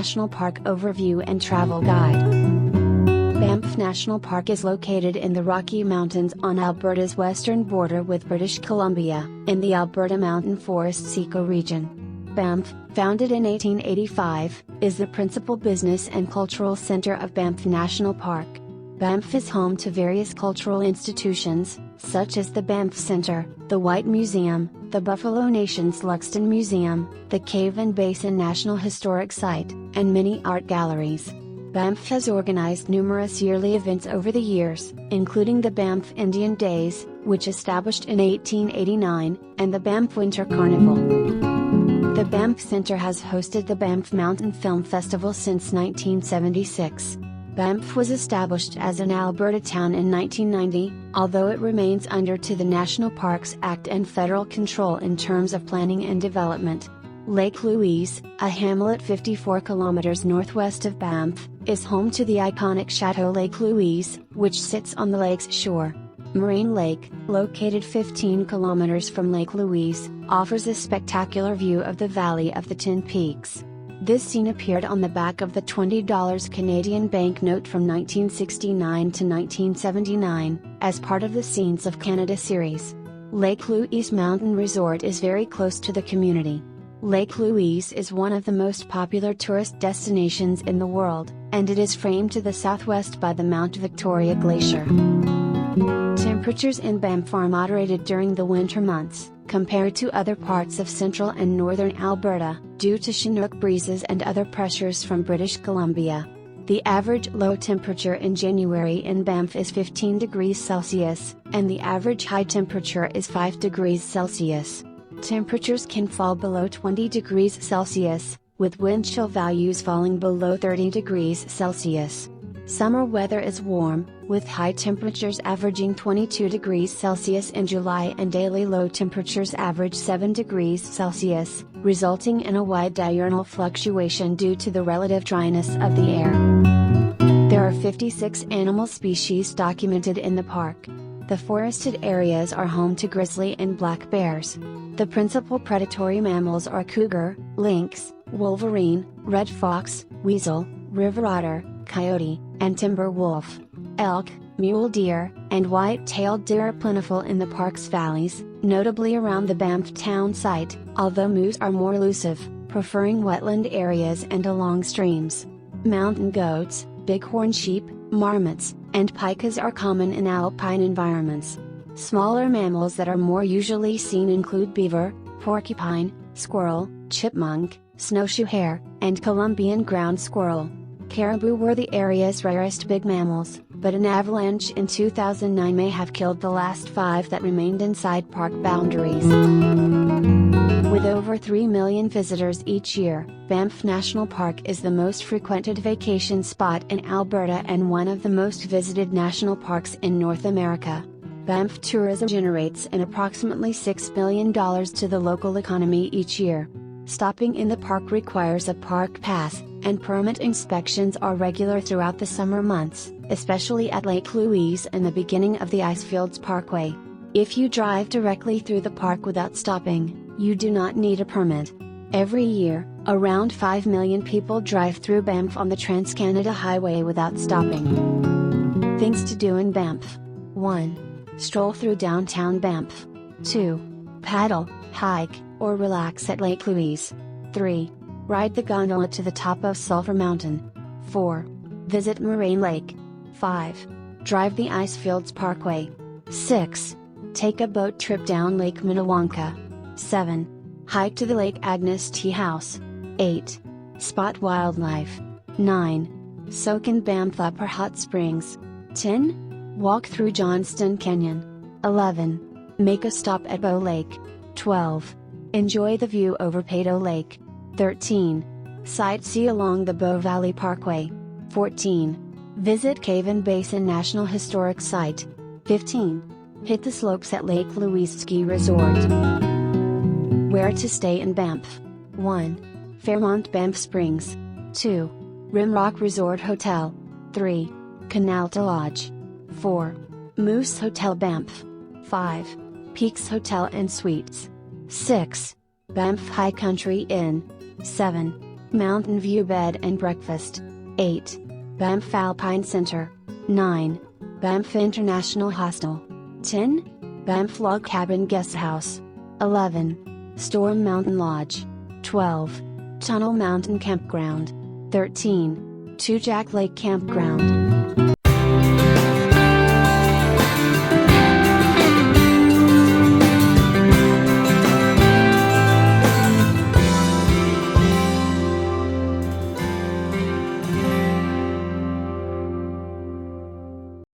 National Park Overview and Travel Guide. Banff National Park is located in the Rocky Mountains on Alberta's western border with British Columbia, in the Alberta Mountain forests ecoregion. Banff, founded in 1885, is the principal business and cultural center of Banff National Park. Banff is home to various cultural institutions, such as the Banff Centre, the White Museum, the Buffalo Nation's Luxton Museum, the Cave and Basin National Historic Site, and many art galleries. Banff has organized numerous yearly events over the years, including the Banff Indian Days, which established in 1889, and the Banff Winter Carnival. The Banff Centre has hosted the Banff Mountain Film Festival since 1976. Banff was established as an Alberta town in 1990, although it remains under to the National Parks Act and federal control in terms of planning and development. Lake Louise, a hamlet 54 kilometers northwest of Banff, is home to the iconic Chateau Lake Louise, which sits on the lake's shore. Moraine Lake, located 15 kilometers from Lake Louise, offers a spectacular view of the Valley of the Tin Peaks. This scene appeared on the back of the $20 Canadian banknote from 1969 to 1979, as part of the Scenes of Canada series. Lake Louise Mountain Resort is very close to the community. Lake Louise is one of the most popular tourist destinations in the world, and it is framed to the southwest by the Mount Victoria Glacier. Temperatures in Banff are moderated during the winter months, compared to other parts of central and northern Alberta, due to Chinook breezes and other pressures from British Columbia. The average low temperature in January in Banff is 15 degrees Celsius, and the average high temperature is 5 degrees Celsius. Temperatures can fall below 20 degrees Celsius, with wind chill values falling below 30 degrees Celsius. Summer weather is warm, with high temperatures averaging 22 degrees Celsius in July and daily low temperatures average 7 degrees Celsius, resulting in a wide diurnal fluctuation due to the relative dryness of the air. There are 56 animal species documented in the park. The forested areas are home to grizzly and black bears. The principal predatory mammals are cougar, lynx, wolverine, red fox, weasel, river otter, coyote, and timber wolf. Elk, mule deer, and white-tailed deer are plentiful in the park's valleys, notably around the Banff town site, although moose are more elusive, preferring wetland areas and along streams. Mountain goats, bighorn sheep, marmots, and pikas are common in alpine environments. Smaller mammals that are more usually seen include beaver, porcupine, squirrel, chipmunk, snowshoe hare, and Columbian ground squirrel. Caribou were the area's rarest big mammals, but an avalanche in 2009 may have killed the last 5 that remained inside park boundaries. With over 3 million visitors each year, Banff National Park is the most frequented vacation spot in Alberta and one of the most visited national parks in North America. Banff tourism generates an approximately $6 billion to the local economy each year. Stopping in the park requires a park pass, and permit inspections are regular throughout the summer months, especially at Lake Louise and the beginning of the Icefields Parkway. If you drive directly through the park without stopping, you do not need a permit. Every year, around 5 million people drive through Banff on the Trans-Canada Highway without stopping. Things to do in Banff. 1. Stroll through downtown Banff. 2. Paddle, hike, or relax at Lake Louise. 3. Ride the gondola to the top of Sulphur Mountain. 4. Visit Moraine Lake. 5. Drive the Icefields Parkway. 6. Take a boat trip down Lake Minnewanka. 7. Hike to the Lake Agnes Tea House. 8. Spot wildlife. 9. Soak in Banff Upper Hot Springs. 10. Walk through Johnston Canyon. 11. Make a stop at Bow Lake. 12. Enjoy the view over Peyto Lake. 13. Sightsee along the Bow Valley Parkway. 14. Visit Cave and Basin National Historic Site. 15. Hit the slopes at Lake Louise Ski Resort. Where to stay in Banff. 1. Fairmont Banff Springs. 2. Rimrock Resort Hotel. 3. Canalta Lodge. 4. Moose Hotel Banff. 5. Peaks Hotel and Suites. 6. Banff High Country Inn. 7. Mountain View Bed and Breakfast. 8. Banff Alpine Center. 9. Banff International Hostel. 10. Banff Log Cabin Guest House. 11. Storm Mountain Lodge. 12. Tunnel Mountain Campground. 13. Two Jack Lake Campground.